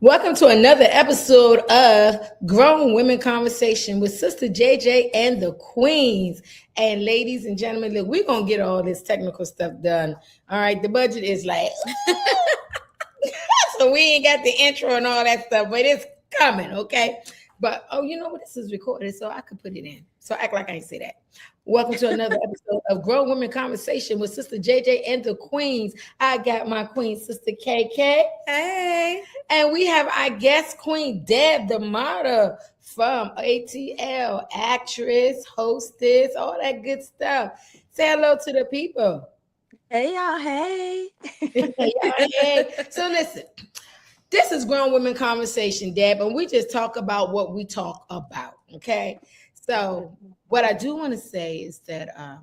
Welcome to another episode of Grown Women Conversation with Sister JJ and the Queens. And ladies and gentlemen, look, we're going to get all this technical stuff done. All right, the budget is like, so we ain't got the intro and all that stuff, but it's coming, okay? But, you know what? This is recorded, so I could put it in. So act like I ain't say that. Welcome to another episode of Grown Women Conversation with Sister JJ and the Queens. I got my queen, Sister KK. Hey. And we have our guest queen, Deb D'Amato from ATL, actress, hostess, all that good stuff. Say hello to the people. Hey, y'all. Hey. Hey. So listen, this is Grown Women Conversation, Deb, and we just talk about what we talk about, okay? So what I do want to say is that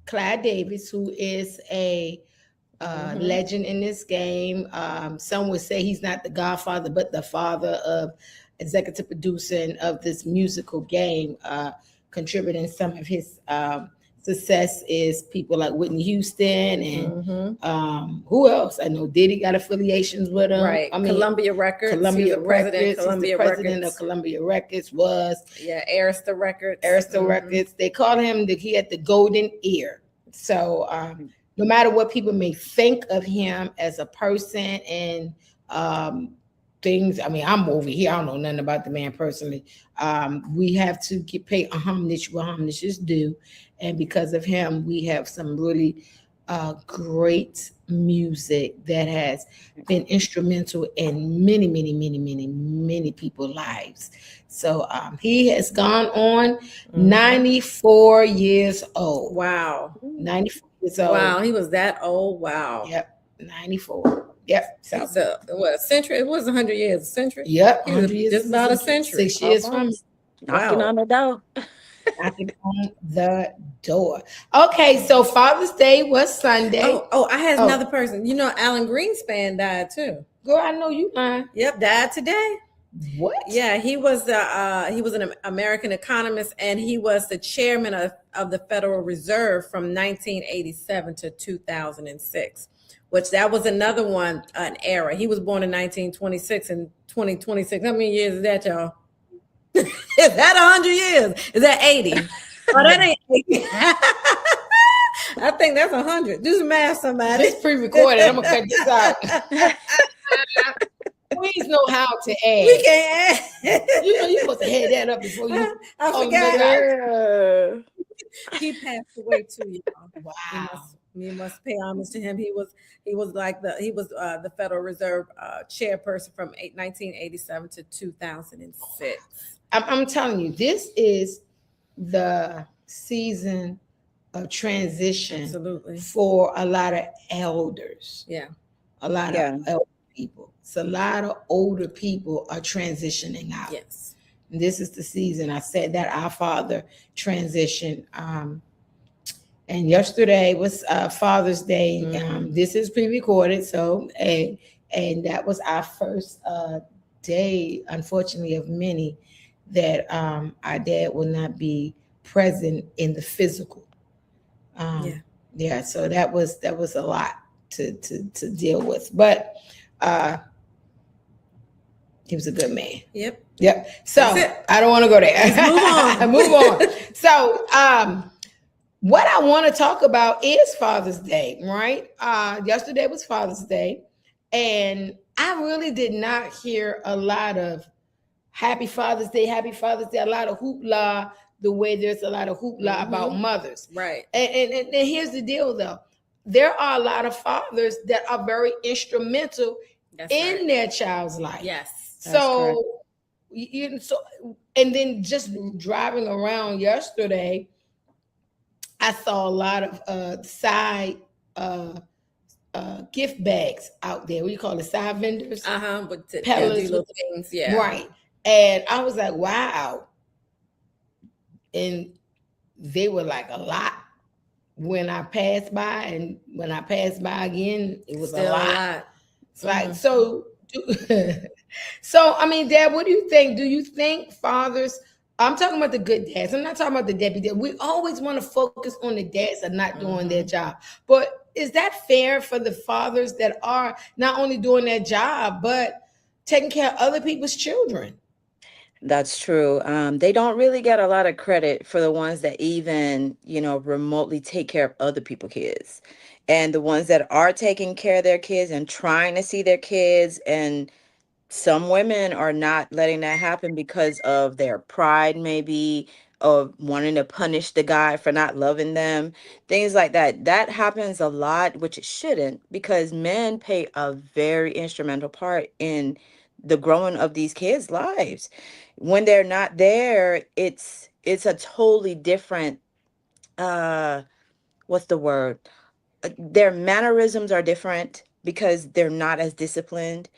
Clive Davis, who is a legend in this game, some would say he's not the godfather, but the father of executive producing of this musical game, contributing some of his success is people like Whitney Houston and who else? I know Diddy got affiliations with him. Right. Columbia Records. Columbia Records. Columbia the president Records. of Columbia Records was. Yeah, Arista Records. Records. They call him he had the golden ear. So no matter what people may think of him as a person and things, I mean, I'm over here. I don't know nothing about the man personally. We have to pay homage where homage is due. And because of him, we have some really great music that has been instrumental in many people's lives. So he has gone on 94 years old. Wow. 94 years old. Wow, he was that old. Wow. Yep, 94. Yep. So a century? It was 100 years. A century? Yep, 100 years. Just about a century. 6 years from knocking on the door. knocking on the door. Okay, so Father's Day was Sunday. I had another person. You know, Alan Greenspan died too. Girl, I know you lying. Yep, died today. What? Yeah, he was an American economist, and he was the chairman of the Federal Reserve from 1987 to 2006, which that was another one, an era. He was born in 1926 and 2026. How many years is that, y'all? Is that 100 years? Is that 80? Oh, that ain't 80. I think that's 100. Do some math, somebody. It's pre-recorded. I'm gonna cut this out. Please know how to add. We can't add. You know you're supposed to head that up before you. I forgot. He passed away too, y'all. Wow. You must pay homage to him. He was the Federal Reserve chairperson from 1987 to 2006. I'm telling you, this is the season of transition. Absolutely. For a lot of elders. Yeah. A lot of elder people. So a lot of older people are transitioning out. Yes. And this is the season. I said that our father transitioned. And yesterday was Father's Day. This is pre-recorded, so and that was our first day, unfortunately, of many that our dad will not be present in the physical. So that was a lot to deal with, but he was a good man. Yep. So I don't want to go there. Let's move on. So what I want to talk about is Father's Day, right? Yesterday was Father's Day, and I really did not hear a lot of Happy Father's Day, a lot of hoopla, the way there's a lot of hoopla about mothers. Right. And here's the deal, though. There are a lot of fathers that are very instrumental in their child's life. Yes. So, and then just driving around yesterday, I saw a lot of side gift bags out there. What do you call it? Side vendors? With peddlers, little things. Yeah. Right. And I was like, wow. And they were like a lot when I passed by. And when I passed by again, it was Still a lot. It's like, Mm-hmm. so, I mean, Dad, what do you think? Do you think fathers, I'm talking about the good dads. I'm not talking about the deadbeat dads. We always want to focus on the dads that are not doing their job. But is that fair for the fathers that are not only doing their job, but taking care of other people's children. That's true. They don't really get a lot of credit for the ones that even, remotely take care of other people's kids. And the ones that are taking care of their kids and trying to see their kids. And some women are not letting that happen because of their pride, maybe, of wanting to punish the guy for not loving them, things like that. That happens a lot, which it shouldn't, because men play a very instrumental part in the growing of these kids' lives. When they're not there, it's a totally different, what's the word? Their mannerisms are different because they're not as disciplined.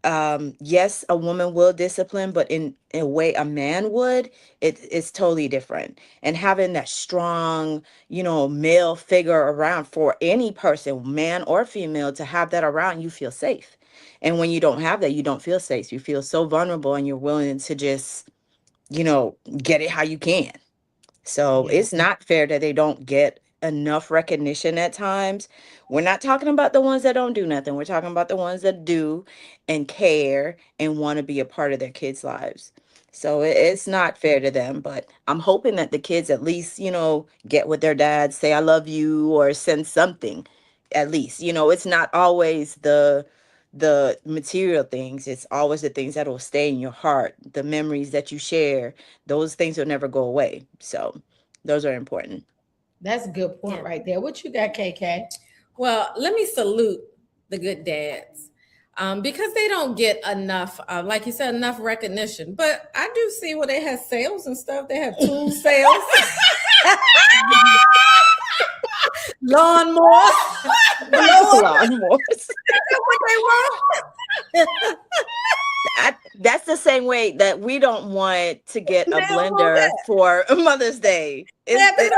Yes, a woman will discipline, but in a way a man would, it's totally different. And having that strong, male figure around for any person, man or female, to have that around, you feel safe. And when you don't have that, you don't feel safe. You feel so vulnerable and you're willing to just, get it how you can. So it's not fair that they don't get enough recognition at times. We're not talking about the ones that don't do nothing. We're talking about the ones that do and care and want to be a part of their kids' lives. So it's not fair to them, but I'm hoping that the kids at least, get with their dad, say I love you, or send something at least. It's not always the material things. It's always the things that will stay in your heart, the memories that you share. Those things will never go away. So those are important. That's a good point right there. What you got, KK? Well, let me salute the good dads because they don't get enough, like you said, enough recognition. But I do see where they have sales and stuff. They have tool sales, lawnmowers. Lawnmowers. That's what they want. That's the same way that we don't want to get a blender for Mother's Day. It's kind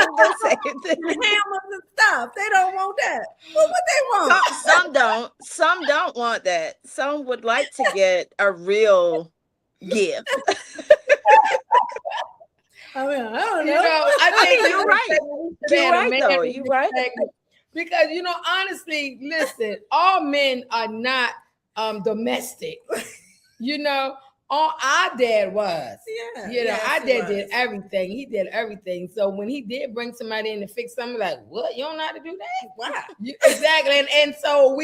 of the same thing. Hammers and stuff. They don't want that. Well, what they want? Some don't. Some don't want that. Some would like to get a real gift. I mean, I don't know. I think you're right. You're right, though. You're right. Because, honestly, listen, all men are not domestic. All our dad was. Yeah. Our dad did everything. He did everything. So when he did bring somebody in to fix something, like, what? You don't know how to do that? Wow. Exactly. And so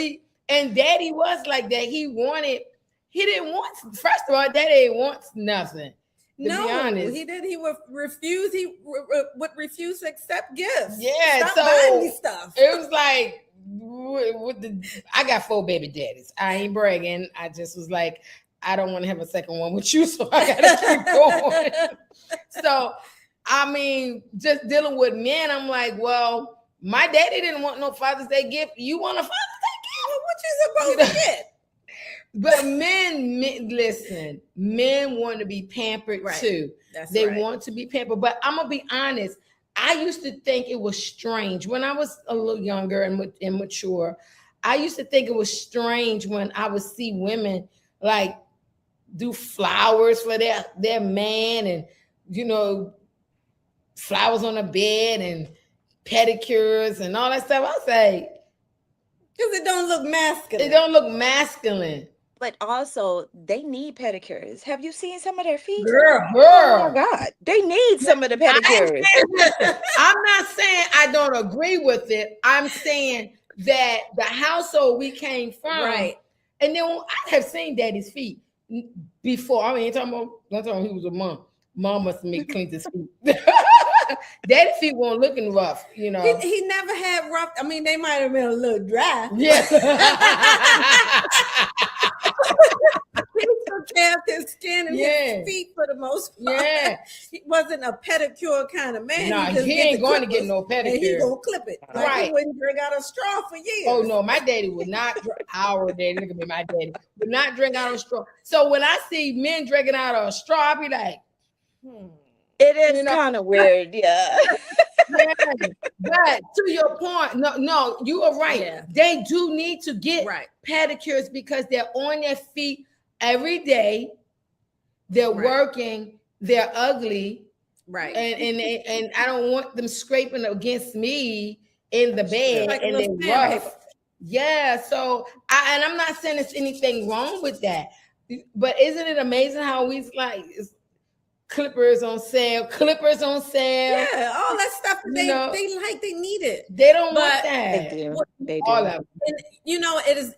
Daddy was like that. He didn't want, first of all, Daddy wants nothing. No, be honest. He did. He would refuse. He would refuse to accept gifts. Yeah, Stop buying me stuff. It was like, I got 4 baby daddies. I ain't bragging. I just was like, I don't want to have a second one with you, so I gotta keep going. So, just dealing with men, I'm like, well, my daddy didn't want no Father's Day gift. You want a Father's Day gift? Well, what you supposed to get? But men, listen, men want to be pampered too. They want to be pampered. But I'm gonna be honest. I used to think it was strange when I was a little younger and immature. I used to think it was strange when I would see women like do flowers for their man and flowers on the bed and pedicures and all that stuff. I say, because it don't look masculine. It don't look masculine. But also, they need pedicures. Have you seen some of their feet? Girl. Oh, my God. They need some of the pedicures. I'm not saying I don't agree with it. I'm saying that the household we came from, and then I have seen Daddy's feet before. I ain't talking about he was a mom. Mom must have cleaned his feet. Daddy's feet weren't looking rough, He never had rough. They might have been a little dry. Yeah. He took care of his skin and his feet for the most part. Yeah. He wasn't a pedicure kind of man. No, he ain't going to get no pedicure. And he gonna clip it. Like he wouldn't drink out a straw for years. Oh no, my daddy would not. Our daddy, look at me, my daddy would not drink out of a straw. So when I see men drinking out of a straw, I be like, It is kind of weird, yeah. But to your point, no, you are right. Yeah. They do need to get pedicures because they're on their feet every day. They're working. They're ugly. Right. And I don't want them scraping against me in the bed and they're rough. Yeah, so and I'm not saying there's anything wrong with that, but isn't it amazing how we like clippers on sale, clippers on sale? Yeah, all that stuff that You know, they need it. they don't want But They that. do. what- They All do. of them. and,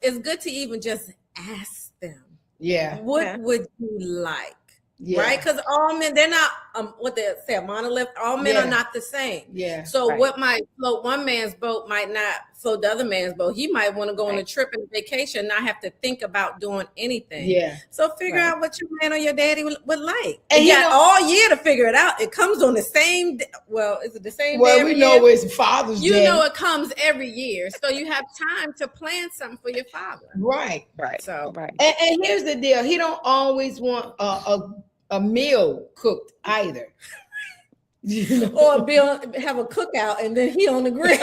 it's good to even just ask them, Yeah, what Yeah. would you like? yeah, Right? Because all men, they're not what they say, a monolith. All men Yeah. are not the same. yeah. So Right. what might float one man's boat might not float the other man's boat. He might want to go on a Right. trip and a vacation, not have to think about doing anything. Yeah. So figure Right. out what your man or your daddy would like. And And you you got know- all year to figure it out. It comes on the same well, is it the same day Well, every we know year? it's Father's You Day. know it comes every year. So you have time to plan something for your father. Right. Right. So Right. And here's the deal: he don't always want a meal cooked either. You know? or have a cookout and then he on the grill.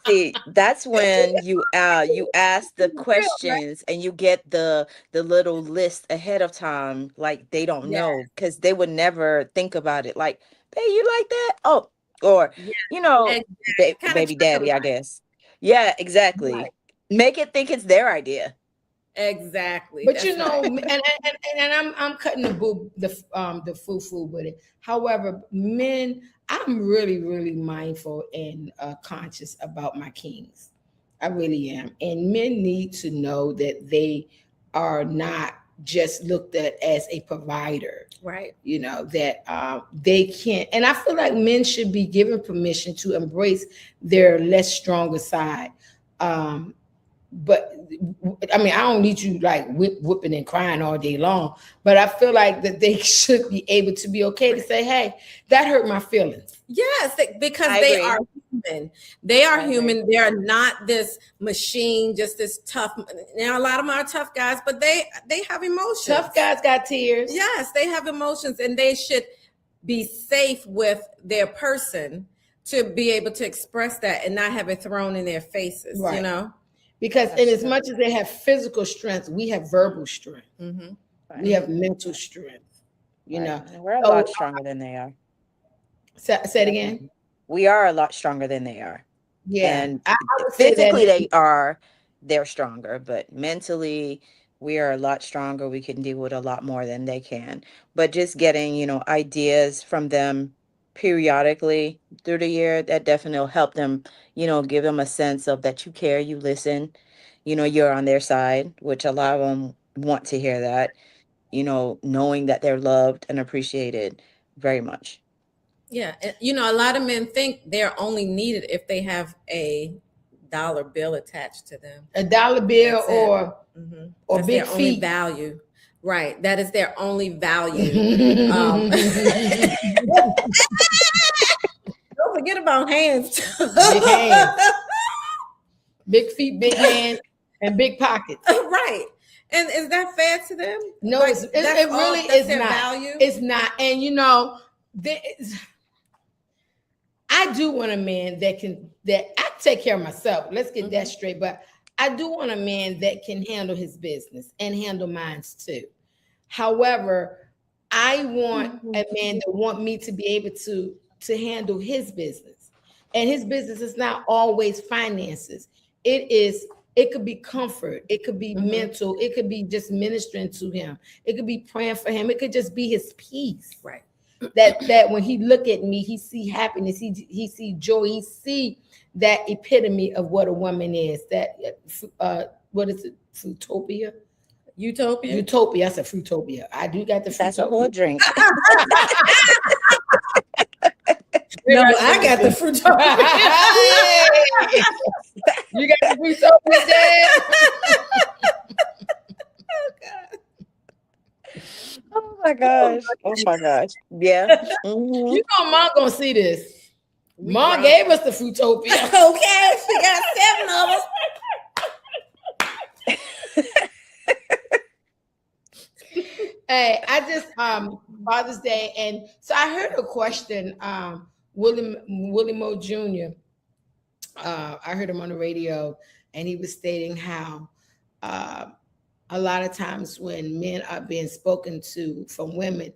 See, that's when you ask the questions and you get the little list ahead of time, like they don't Yes. know, because they would never think about it. Like, hey, you like that? Oh, or Yeah, you know, exactly. Kinda baby daddy, I trickle guess. Yeah, exactly. Right. Make it think it's their idea. Exactly. But That's you know, right. and I'm cutting the foo with it. However, men, I'm really mindful and conscious about my kings. I really am, and men need to know that they are not just looked at as a provider. Right. You know that they can't, and I feel like men should be given permission to embrace their less stronger side. But I mean, I don't need you like whipping and crying all day long. But I feel like that they should be able to be okay to say, "Hey, that hurt my feelings." Yes, because I they agree. are human. They are I agree. human. They are not this machine, just this tough. Now, a lot of them are tough guys, but they have emotions. Tough guys got tears. Yes, they have emotions, and they should be safe with their person to be able to express that and not have it thrown in their faces. You Right. know. Because That's in as true. much as they have physical strength, we have verbal strength. Mm-hmm. Right. We have mental strength. You Right. know. And we're a So- lot stronger than they are. Say it again. We are a lot stronger than they are. Yeah. And I would say that- physically they're stronger, but mentally we are a lot stronger. We can deal with a lot more than they can. But just getting, ideas from them periodically through the year, that definitely will help them, give them a sense of that you care, you listen, you're on their side, which a lot of them want to hear that, knowing that they're loved and appreciated very much. Yeah, and, a lot of men think they're only needed if they have a dollar bill attached to them. a dollar bill That's it. or Mhm. Or That's big their only feet. value. Right. That is their only value. Don't forget about hands. Big hands. Big feet, big hands, and big pockets. Right. And is that fair to them? No, Like, it that's really that's is their not. value. It's not. And I do want a man that I take care of myself. Let's get that straight. But I do want a man that can handle his business and handle mine too. However, I want a man that want me to be able to handle his business. And his business is not always finances. It could be comfort, it could be mental, it could be just ministering to him, it could be praying for him, it could just be his peace. Right. That when he look at me, he see happiness, he see joy, he see that epitome of what a woman is. That what is it? Fruitopia? Utopia. I said Fruitopia. I do got the That's a whole Fruitopia. drink. No, I got the Fruitopia. You got the Fruitopia, Dad? Oh my gosh. Oh my gosh. Yeah. Mhm. You know Mom gonna see this. We Mom grown. gave us the Fruitopia. Okay, she got 7 of us. Hey, I just Father's Day, and so I heard a question. Willie Moe Jr. I heard him on the radio, and he was stating how a lot of times when men are being spoken to from women,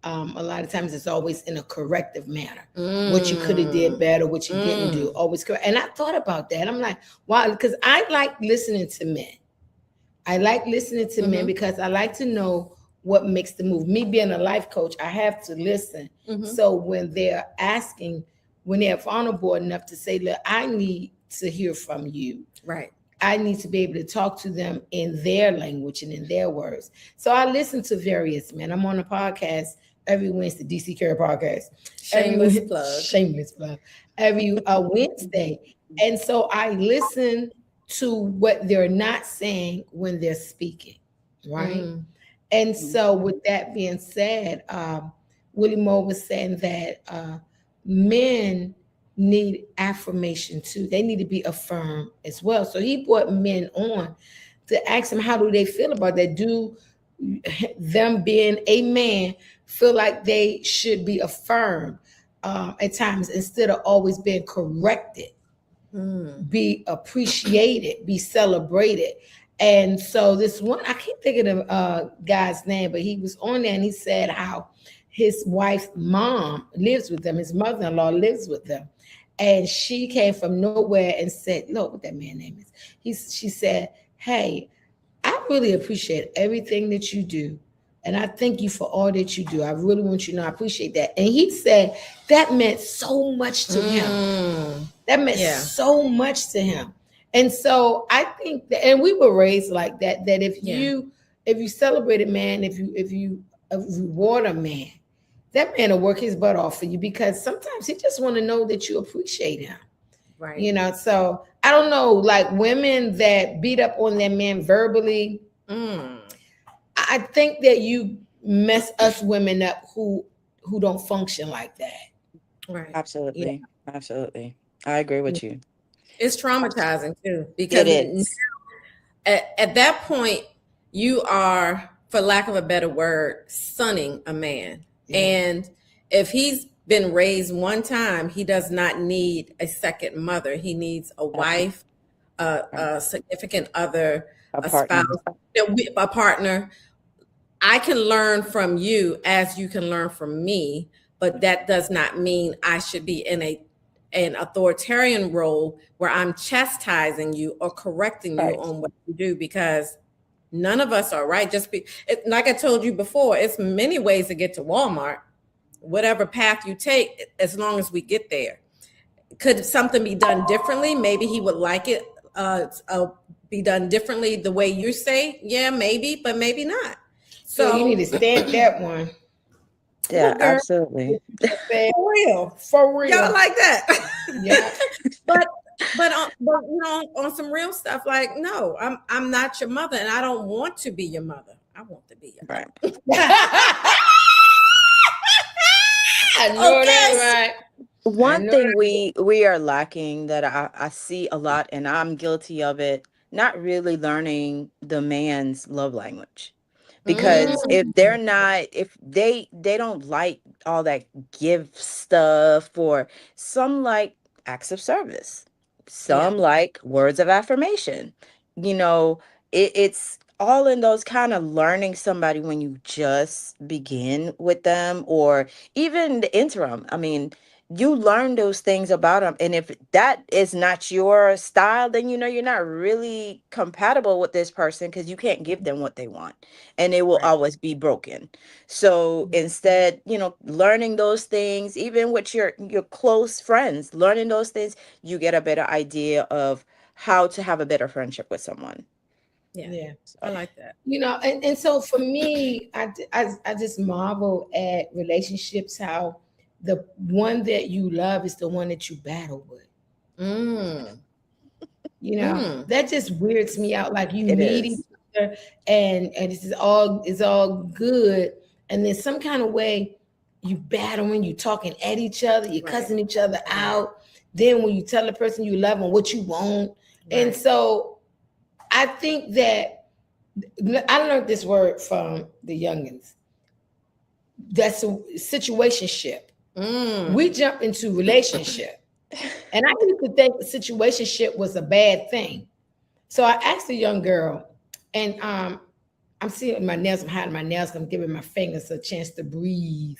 a lot of times it's always in a corrective manner. What you could have did better, what you didn't do, always correct. And I thought about that. I'm like, wow, because I like listening to men. I like listening to men because I like to know what makes the move. Me being a life coach, I have to listen. So when they're asking, when they're vulnerable enough to say, look, I need to hear from you. Right. I need to be able to talk to them in their language and in their words. So I listen to various men. I'm on a podcast every Wednesday, DC Care Podcast. Shameless plug. Shameless plug. Every Wednesday. And so I listen to what they're not saying when they're speaking, right? And so with that being said, Willie Moore was saying that men need affirmation too. They need to be affirmed as well. So he brought men on to ask them, how do they feel about that? Do them being a man feel like they should be affirmed at times instead of always being corrected? Be appreciated, be celebrated. And so this one, I can't think of the guy's name, but he was on there and he said how his wife's mom lives with them, his mother-in-law lives with them. And she came from nowhere and said, look what that man's name is. She said, hey, I really appreciate everything that you do. And I thank you for all that you do. I really want you to know I appreciate that. And he said that meant so much to him. That meant so much to him. And so I think that, and we were raised like that, that if you celebrate a man, if you reward a man, that man will work his butt off for you, because sometimes he just want to know that you appreciate him. Right. You know, so I don't know, like women that beat up on their man verbally, I think that you mess us women up who don't function like that. Right. Absolutely. Absolutely. I agree with you. It's traumatizing too, because it is. At that point, you are, for lack of a better word, sunning a man. And if he's been raised one time, he does not need a second mother. He needs a wife, a significant other, a spouse, a partner. I can learn from you as you can learn from me, but that does not mean I should be in an authoritarian role where I'm chastising you or correcting you on what you do, because none of us are right. Like I told you before, it's many ways to get to Walmart. Whatever path you take, as long as we get there. Could something be done differently? Maybe he would like it be done differently the way you say. Yeah, maybe, but maybe not. So you need to stamp that one. Yeah, absolutely. For real. Y'all like that? Yeah. But you know, on some real stuff, like, no, I'm not your mother, and I don't want to be your mother. I want to be your right. I know that, right? One thing we are lacking that I see a lot, and I'm guilty of it, not really learning the man's love language. Because if they don't like all that give stuff, or some like acts of service, some like words of affirmation, you know, it's all in those kind of learning somebody when you just begin with them, or even the interim. I mean, you learn those things about them. And if that is not your style, then you know you're not really compatible with this person, because you can't give them what they want, and it will always be broken. So instead, you know, learning those things, even with your close friends, learning those things, you get a better idea of how to have a better friendship with someone. Yeah. I like that. You know, and so for me, I just marvel at relationships, how the one that you love is the one that you battle with. You know, that just weirds me out. Like you meet each other and it's all good. And then some kind of way you battling, you talking at each other, you're cussing each other out. Then when you tell the person you love them what you want. And so I think that I learned this word from the youngins. That's a situationship. We jump into relationship. And I used to think the situationship was a bad thing. So I asked a young girl, and I'm seeing my nails, I'm hiding my nails, I'm giving my fingers a chance to breathe.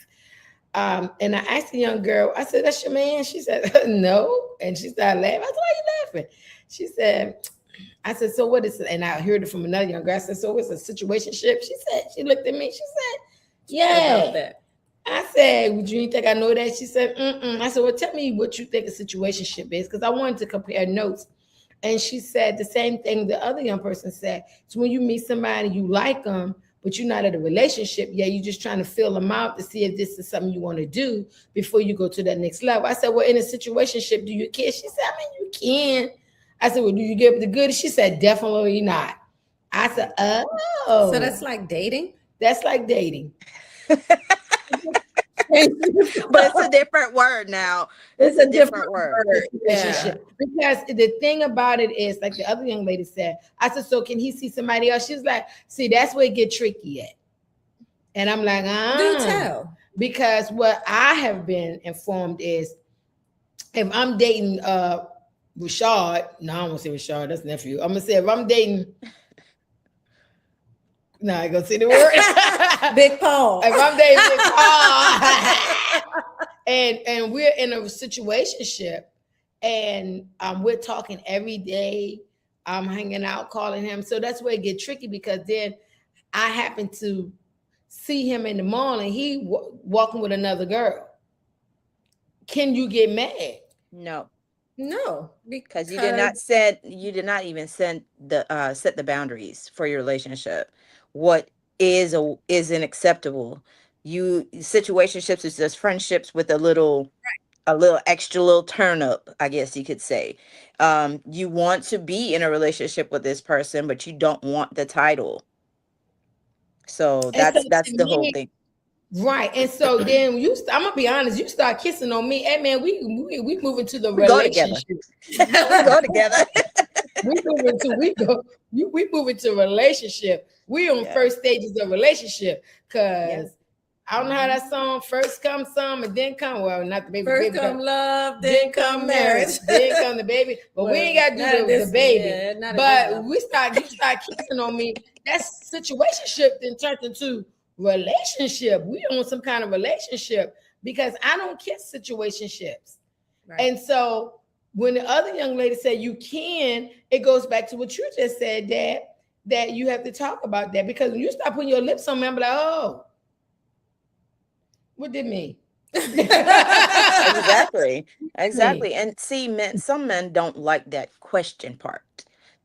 And I asked the young girl, I said, "That's your man?" She said, "No." And she started laughing. I said, "Why are you laughing?" She said, I said, "So what is it?" And I heard it from another young girl. I said, "So it's a situationship?" She said, she looked at me, she said, About "Yeah." that. I said, "Would you think I know that?" She said, "Mm-mm." I said, "Well, tell me what you think a situationship is," because I wanted to compare notes. And she said the same thing the other young person said. So when you meet somebody, you like them, but you're not in a relationship yet. You're just trying to fill them out to see if this is something you want to do before you go to that next level. I said, "Well, in a situationship, do you care?" She said, "I mean, you can." I said, "Well, do you give the goodies?" She said, "Definitely not." I said, "Oh." So that's like dating? That's like dating. But it's a different word now. It's a different word. Yeah. Because the thing about it is, like the other young lady said, I said, "So can he see somebody else?" She's like, "See, that's where it get tricky at." And I'm like, Do tell. because what I have been informed is if I'm dating Rashad, no, I don't want to say Rashad, that's nephew. I'm gonna say if I'm dating, no, I gonna say the word. Big Paul. If I'm dating Big Paul, and we're in a situationship, and we're talking every day, I'm hanging out, calling him. So that's where it get tricky, because then I happen to see him in the mall and he walking with another girl. Can you get mad? No, No, because you did not even set the boundaries for your relationship. What isn't acceptable. Situationships is just friendships with a little extra little turn up, I guess you could say. You want to be in a relationship with this person, but you don't want the title. So And so that's to the whole me, thing. right. And so then I'm gonna be honest, you start kissing on me. Hey man, we moving to the We go together. relationship. We go together. We moving to relationship. We on Yeah. first stages of relationship. Cause Yes. I don't know how that song, first come some and then come, well, not the baby. First baby come love, then come marriage. then come the baby. But we ain't gotta Not do at the this- baby. yeah, not at But this you start kissing on me. That's situationship then turned into relationship. We on some kind of relationship, because I don't kiss situationships. Right. And so when the other young lady said you can, it goes back to what you just said, Dad, that you have to talk about that, because when you start putting your lips on me, I'm like, oh, what did mean? Exactly. And see, some men don't like that question part.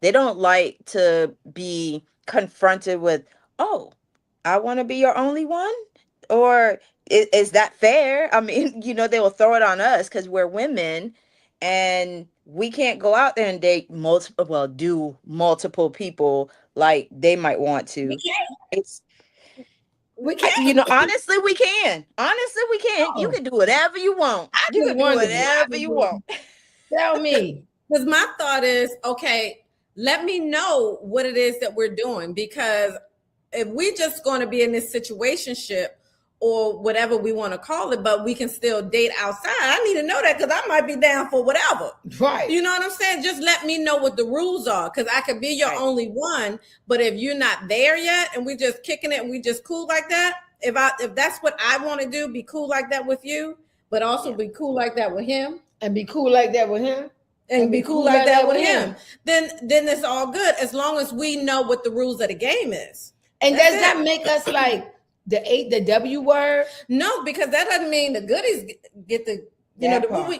They don't like to be confronted with, "Oh, I want to be your only one," or is that fair? I mean, they will throw it on us because we're women, and we can't go out there and date do multiple people like they might want to. It's We can't. honestly, we can. Honestly, we can. You Oh, can do whatever you want. I You just can do wondered. whatever you want. Tell me. Because my thought is, okay, let me know what it is that we're doing, because if we're just going to be in this situationship or whatever we want to call it, but we can still date outside, I need to know that, because I might be down for whatever. Right. You know what I'm saying? Just let me know what the rules are, because I could be your Right. only one, but if you're not there yet and we just kicking it and we just cool like that, if that's what I want to do, be cool like that with you, but also be cool like that with him. And be cool like that with him. And be cool like that with him. Then it's all good, as long as we know what the rules of the game is. And does that make us like the W word? No, because that doesn't mean the goodies get the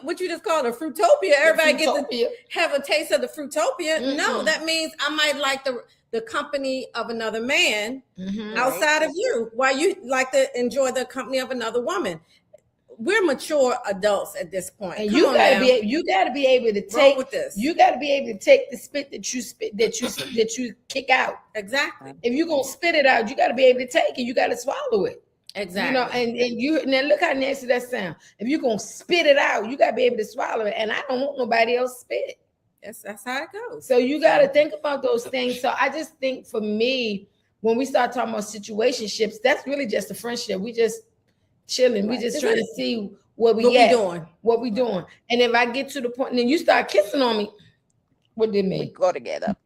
what you just called a fruitopia. Everybody get to have a taste of the fruitopia. Mm-hmm. No, that means I might like the company of another man outside of you, while you like to enjoy the company of another woman. We're mature adults at this point. And you gotta be able to take with this. You gotta be able to take the spit that you kick out. Exactly. If you're gonna spit it out, you gotta be able to take it. You gotta swallow it. Exactly. And you now look how nasty that sound. If you're gonna spit it out, you gotta be able to swallow it. And I don't want nobody else spit. That's how it goes. So you gotta think about those things. So I just think for me, when we start talking about situationships, that's really just a friendship. We just chilling. We just trying to see what we doing. And if I get to the point and then you start kissing on me, what did it mean? We go together.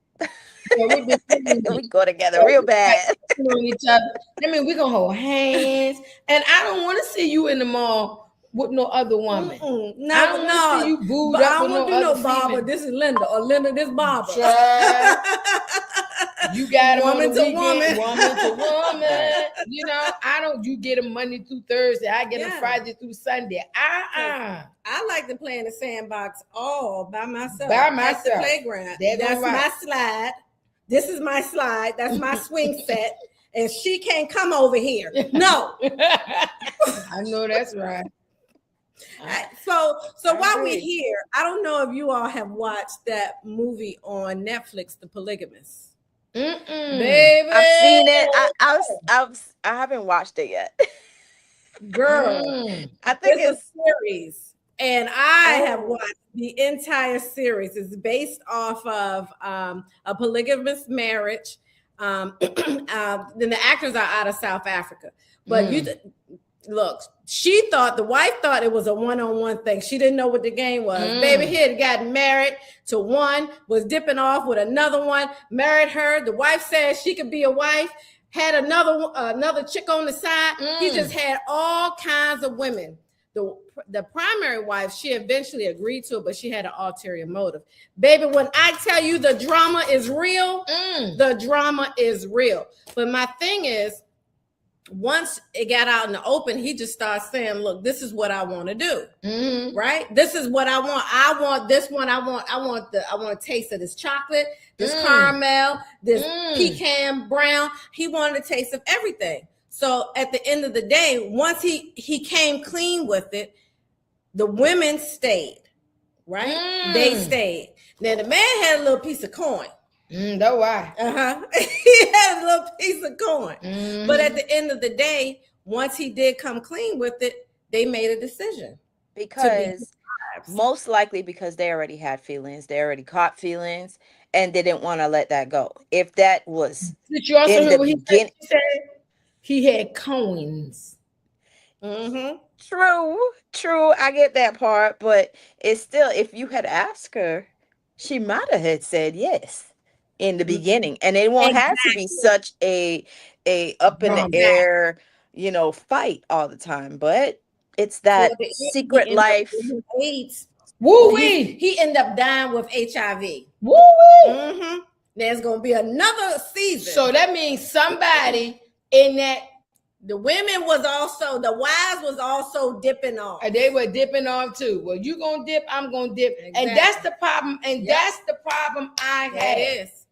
Yeah, we've been We go together real bad. on each other. I mean, we gonna hold hands, and I don't want to see you in the mall with no other woman. No, I don't want to see you booed But up I with don't no do no other Barbara. female. This is Linda, or Linda, this Barbara. Child, you got them Woman on the to weekend, woman. woman to woman. You know, I don't. You get them Monday through Thursday. I get them Yeah. Friday through Sunday. I like to play in the sandbox all by myself. By At the myself. playground. That's That's right. my slide. This is my slide. That's my swing set. And she can't come over here. No. I know that's right. So I while agree. we're here, I don't know if you all have watched that movie on Netflix, The Polygamist. Mm-mm. Baby. I've seen it. I haven't watched it yet. Girl. Mm. I think It's a it's series, and I have Oh. watched the entire series. It's based off of a polygamous marriage. Then the actors are out of South Africa, but look, the wife thought it was a one-on-one thing. She didn't know what the game was. Baby he had gotten married to one, was dipping off with another one, married her. The wife said she could be a wife, had another chick on the side. He just had all kinds of women. The primary wife, she eventually agreed to it, but she had an ulterior motive. Baby, when I tell you the drama is real, the drama is real. But my thing is, once it got out in the open, he just started saying, look, this is what I want to do. Right? This is what I want. I want this one. I want a taste of this chocolate, this caramel, this pecan brown. He wanted a taste of everything. So at the end of the day, once he came clean with it, the women stayed, right? They stayed. Now the man had a little piece of coin. No why. He had a little piece of coin. But at the end of the day, once he did come clean with it, they made a decision. because most likely because they already had feelings, they already caught feelings, and they didn't want to let that go. If that was Did you also in hear the what he beginning, said? He had coins. true, I get that part, but it's still, if you had asked her, she might have had said yes in the beginning, and it won't have to be such a up in the air, fight all the time, but it's that secret life. AIDS. Woo-wee. He ended up dying with HIV. Woo-wee. There's gonna be another season. So that means somebody in that, the women was also, the wives was also dipping off. they were dipping off too. Well, you gonna dip, I'm gonna dip. Exactly. And that's the problem. And that's the problem I That had. is.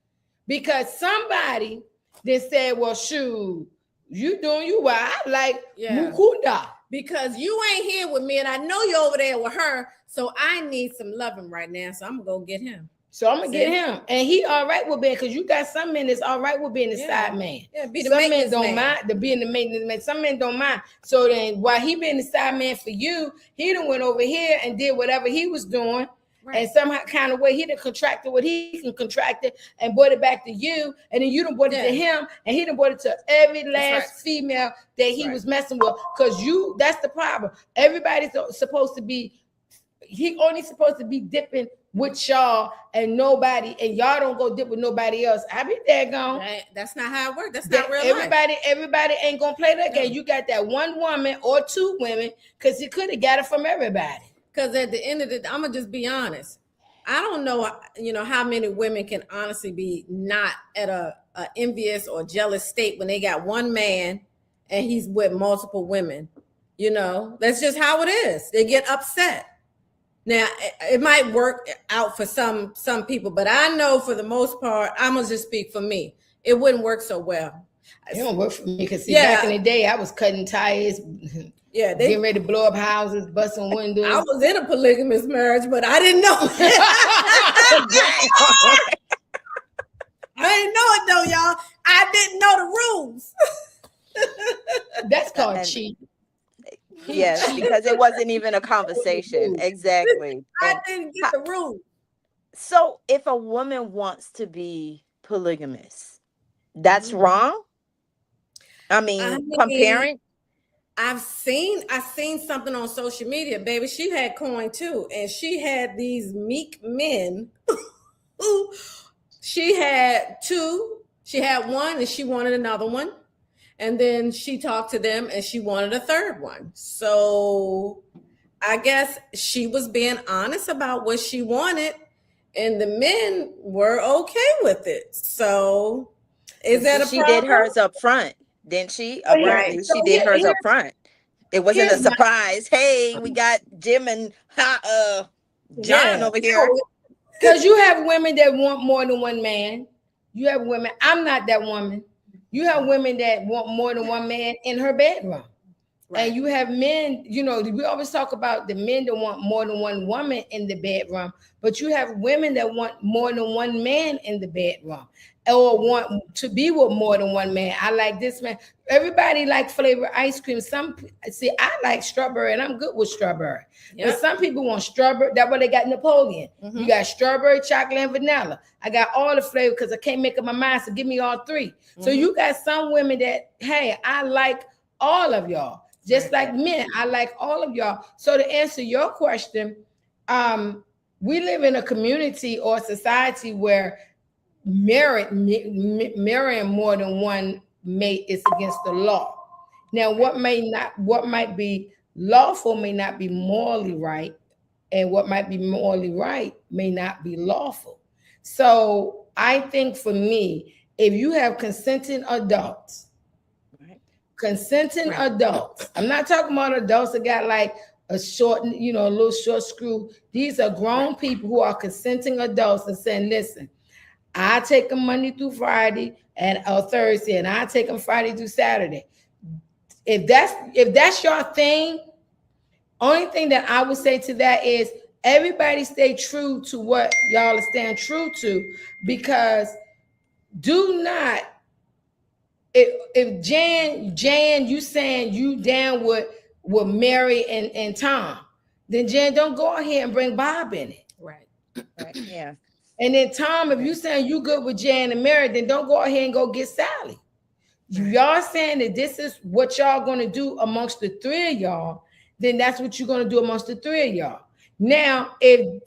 Because somebody then said, well, shoot, you doing you well. I like Mukunda. Because you ain't here with me, and I know you're over there with her, so I need some loving right now. So I'm gonna go get him. So I'm gonna get him, and he all right with being, because you got some men that's all right with being the side man. Yeah, be the some men maintenance don't man. mind to being the maintenance man. Some men don't mind. So then, while he being the side man for you, he done went over here and did whatever he was doing, and somehow kind of way he done contracted what he can contract it and brought it back to you, and then you done brought it to him, and he done brought it to every last female that he was messing with. Because that's the problem. Everybody's supposed to be. He only supposed to be dipping with y'all and nobody, and y'all don't go dip with nobody else. I be daggone. That's not how it works. That's not real life. Everybody ain't gonna play that game. You got that one woman or two women, because he could have got it from everybody. Because at the end of the day, I'm gonna just be honest. I don't know, how many women can honestly be not at a envious or jealous state when they got one man and he's with multiple women. That's just how it is. They get upset. Now, it might work out for some people, but I know for the most part, I'm gonna just speak for me. It wouldn't work so well. It don't work for me because back in the day, I was cutting tires, getting ready to blow up houses, busting windows. I was in a polygamous marriage, but I didn't know. I didn't know it though, y'all. I didn't know the rules. That's called cheating. Yes, because it wasn't even a conversation. Exactly. I didn't get the rules. So if a woman wants to be polygamous, that's wrong? I mean, comparing. I've seen something on social media, baby. She had coin too, and she had these meek men who she had two. She had one and she wanted another one. And then she talked to them and she wanted a third one. So I guess she was being honest about what she wanted, and the men were okay with it. So is that a She problem? did hers up front, didn't she? Oh, yeah. Apparently, So she did hers here- up front. It wasn't a here's my- surprise. Hey, we got Jim and John Yeah. over here. Because you have women that want more than one man. You have women. I'm not that woman. You have women that want more than one man in her bedroom. Right. And you have men, you know, we always talk about the men that want more than one woman in the bedroom, but you have women that want more than one man in the bedroom or want to be with more than one man. I like this man. Everybody like flavored ice cream. I like strawberry and I'm good with strawberry. Yep. But some people want strawberry. That's why they got Napoleon. Mhm. You got strawberry, chocolate, and vanilla. I got all the flavor because I can't make up my mind. So give me all three. So Mhm. you got some women that, hey, I like all of y'all. Just like men, I like all of y'all. So to answer your question, we live in a community or society where marrying more than one mate is against the law. Now, what might be lawful may not be morally right, and what might be morally right may not be lawful. So I think for me, if you have consenting adults, I'm not talking about adults that got like a short, a little short screw. These are grown people who are consenting adults and saying, listen, I take them Monday through Friday or Thursday, and I take them Friday through Saturday. If that's your thing, only thing that I would say to that is everybody stay true to what y'all stand true to, because do not, if Jan, you saying you down with Mary and Tom, then Jan, don't go ahead and bring Bob in it. Right. Yeah. And then Tom, if you saying you good with Jan and Mary, then don't go ahead and go get Sally. Y'all saying that this is what y'all gonna do amongst the three of y'all, then that's what you're gonna do amongst the three of y'all. Now, if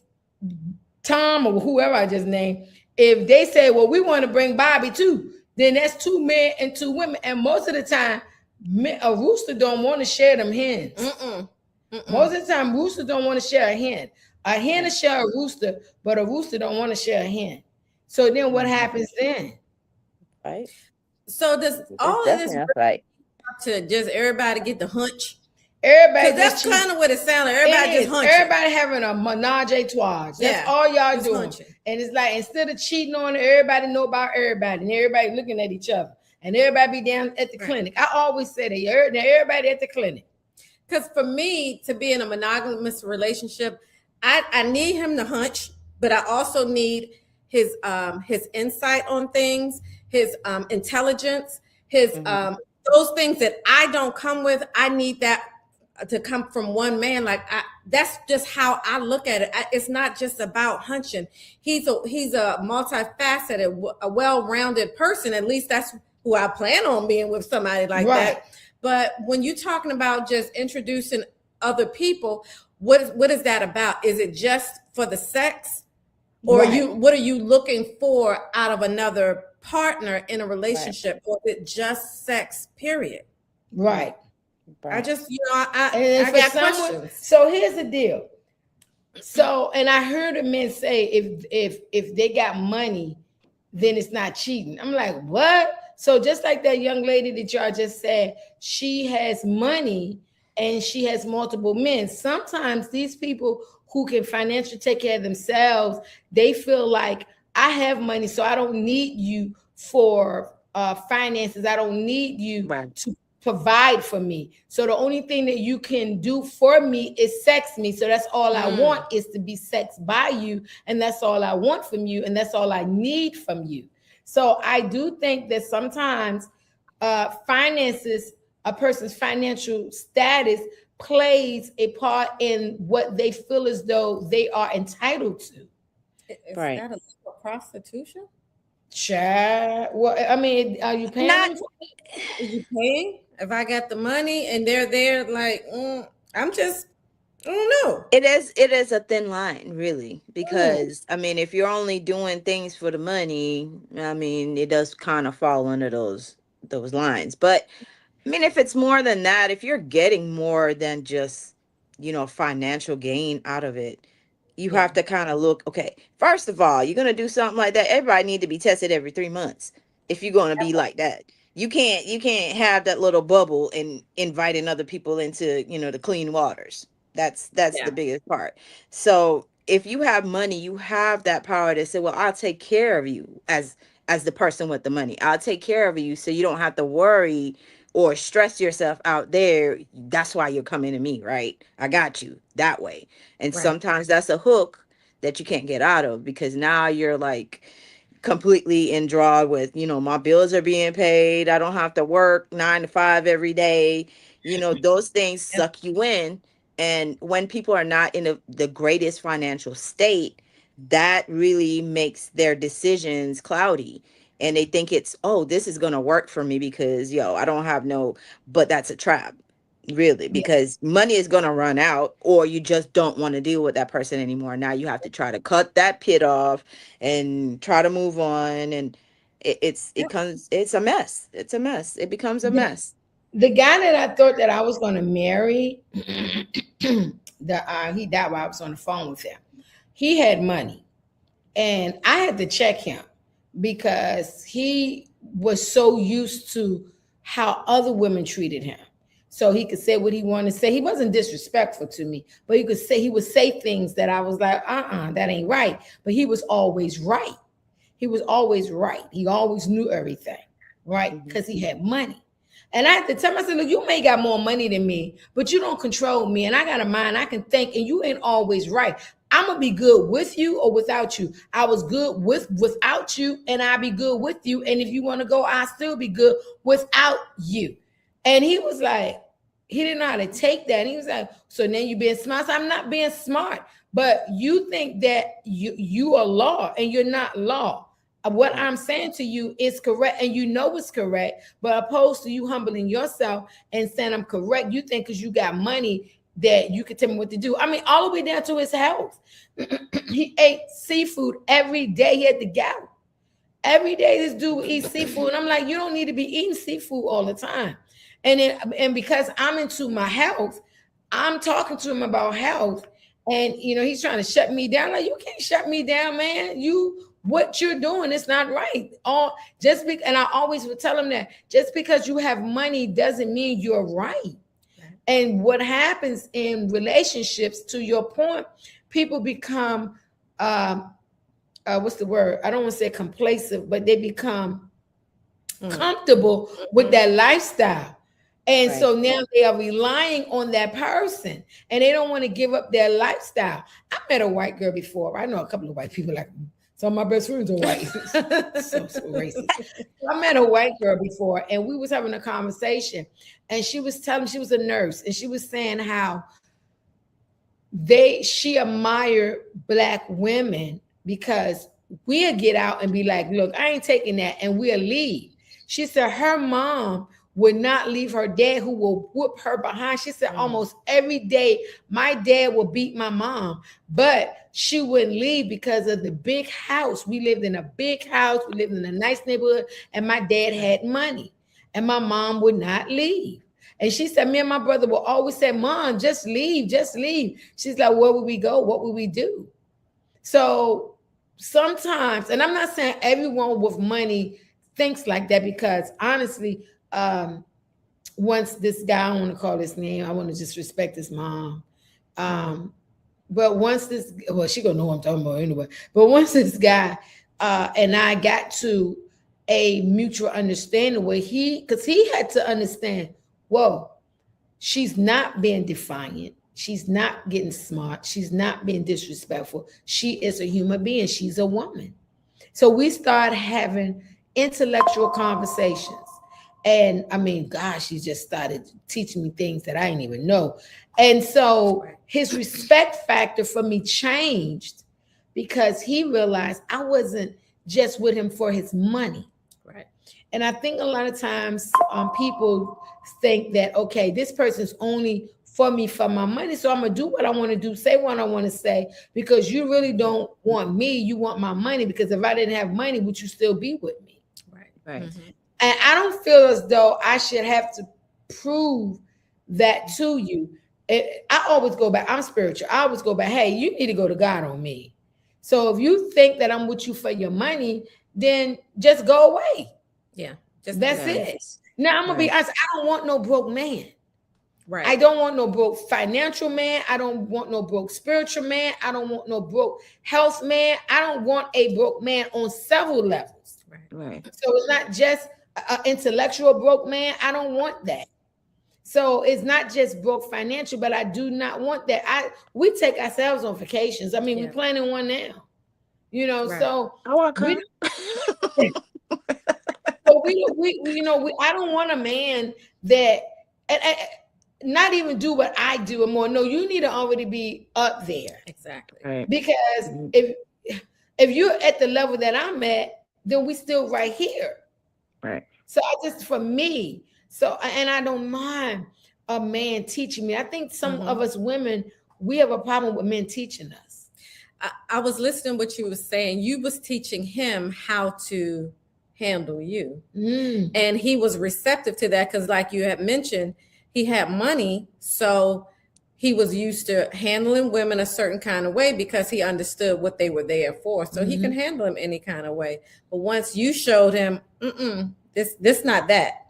Tom or whoever I just named, if they say, well, we want to bring Bobby too, then that's two men and two women. And most of the time, a rooster don't want to share them hens. Most of the time, rooster don't want to share a hen. A hen will share a rooster, but a rooster don't want to share a hen. So then what happens then? Right. So does all of this right to just everybody get the hunch? Everybody, that's kind of what it sounds like. Everybody just hunching. Everybody having a menage a trois. That's all y'all doing. Hunching. And it's like, instead of cheating on it, everybody know about everybody, and everybody looking at each other, and everybody be down at the clinic. I always say that everybody at the clinic. Because for me to be in a monogamous relationship, I need him to hunch, but I also need his insight on things, his intelligence, his those things that I don't come with. I need that to come from one man. Like that's just how I look at it. It's not just about hunching. He's a multifaceted, a well-rounded person. At least that's who I plan on being with, somebody like that. But when you're talking about just introducing other people, what is that about? Is it just for the sex, or what are you looking for out of another partner in a relationship, or is it just sex? Period. Right. I just, I got questions. So here's the deal. So, and I heard a men say, if they got money, then it's not cheating. I'm like, what? So just like that young lady that y'all just said, she has money and she has multiple men. Sometimes these people who can financially take care of themselves, they feel like, I have money, so I don't need you for finances. I don't need you to provide for me. So the only thing that you can do for me is sex me. So that's all I want, is to be sexed by you. And that's all I want from you. And that's all I need from you. So I do think that sometimes finances, a person's financial status plays a part in what they feel as though they are entitled to. Is that a prostitution? Sure. Well, I mean, are you paying? Are you paying? If I got the money and they're there, like, I'm just I don't know. It is a thin line, really, because I mean, if you're only doing things for the money, I mean, it does kind of fall under those lines. But I mean, if it's more than that, if you're getting more than just, financial gain out of it, you Yeah. have to kind of look, okay, first of all, you're gonna do something like that, everybody need to be tested every 3 months if you're gonna be like that. You can't have that little bubble and inviting other people into, the clean waters. That's the Yeah. biggest part. So if you have money, you have that power to say, well, I'll take care of you as the person with the money. I'll take care of you so you don't have to worry or stress yourself out there. That's why you're coming to me, right? I got you that way. And Right. sometimes that's a hook that you can't get out of, because now you're like completely in draw with, my bills are being paid. I don't have to work 9 to 5 every day. Those things Yep. suck you in. And when people are not in the greatest financial state, that really makes their decisions cloudy. And they think it's, oh, this is going to work for me because, I don't have no, but that's a trap, really, Yeah. because money is going to run out, or you just don't want to deal with that person anymore. Now you have to try to cut that pit off and try to move on. And it's a mess. It's a mess. It becomes a The, mess. the guy that I thought that I was going to marry, he died while I was on the phone with him. He had money, and I had to check him because he was so used to how other women treated him. So he could say what he wanted to say. He wasn't disrespectful to me, but he would say things that I was like, that ain't right. But he was always right. He was always right. He always knew everything, right? Because he had money. And I had to tell myself, look, you may got more money than me, but you don't control me. And I got a mind I can think, and you ain't always right. I'm gonna be good with you or without you. I was good without you, and I'll be good with you. And if you want to go, I'll still be good without you. And he was like, he didn't know how to take that. And he was like, so now you being smart. So I'm not being smart, but you think that you are law and you're not law. What I'm saying to you is correct, and you know it's correct, but opposed to you humbling yourself and saying I'm correct, you think because you got money that you can tell me what to do. I mean, all the way down to his health. He ate seafood every day. He had the gout. Every day this dude would eat seafood. And I'm like, you don't need to be eating seafood all the time. And because I'm into my health, I'm talking to him about health. And he's trying to shut me down. Like, you can't shut me down, man. What you're doing is not right. And I always would tell him that just because you have money doesn't mean you're right. And what happens in relationships, to your point, people become what's the word? I don't want to say complacent, but they become comfortable with that lifestyle. And so now they are relying on that person, and they don't want to give up their lifestyle. I met a white girl before. I know a couple of white people, like some of my best friends are white. so racist. I met a white girl before, and we was having a conversation, and she was telling me, she was a nurse, and she was saying how she admired Black women because we'll get out and be like, look, I ain't taking that, and we'll leave. She said her mom would not leave her dad, who will whoop her behind. She said almost every day my dad will beat my mom, but she wouldn't leave because of the big house. We lived in a big house. We lived in a nice neighborhood, and my dad had money, and my mom would not leave. And she said, me and my brother will always say, Mom, just leave, just leave. She's like, where would we go? What would we do? So sometimes, and I'm not saying everyone with money thinks like that, because honestly, once this guy, I don't want to call his name, I want to just respect his mom. But once she gonna know what I'm talking about anyway. But once this guy and I got to a mutual understanding where because he had to understand, whoa, she's not being defiant. She's not getting smart. She's not being disrespectful. She is a human being. She's a woman. So we start having intellectual conversations. And I mean, gosh, he just started teaching me things that I didn't even know. And so his respect factor for me changed because he realized I wasn't just with him for his money. Right. And I think a lot of times people think that, okay, this person's only for me for my money. So I'm gonna do what I want to do, say what I want to say, because you really don't want me. You want my money, because if I didn't have money, would you still be with me? Right. And I don't feel as though I should have to prove that to you. I always go back. I'm spiritual. I always go back. Hey, you need to go to God on me. So if you think that I'm with you for your money, then just go away. Yeah. That's it. Now I'm gonna be honest. I don't want no broke man. Right. I don't want no broke financial man. I don't want no broke spiritual man. I don't want no broke health man. I don't want a broke man on several levels. Right. So it's not just an intellectual broke man. I don't want that. So it's not just broke financial, but I do not want that. We take ourselves on vacations. I mean, we're planning one now. You know, so I want to so I don't want a man that not even do what I do and more. No, you need to already be up there. Exactly. Right. Because if you're at the level that I'm at, then we still right here. Right. So for me, and I don't mind a man teaching me. I think some of us women, we have a problem with men teaching us. I was listening to what you were saying. You was teaching him how to handle you. And he was receptive to that because, like you had mentioned, he had money. So he was used to handling women a certain kind of way because he understood what they were there for. So he can handle them any kind of way. But once you showed him, this not that.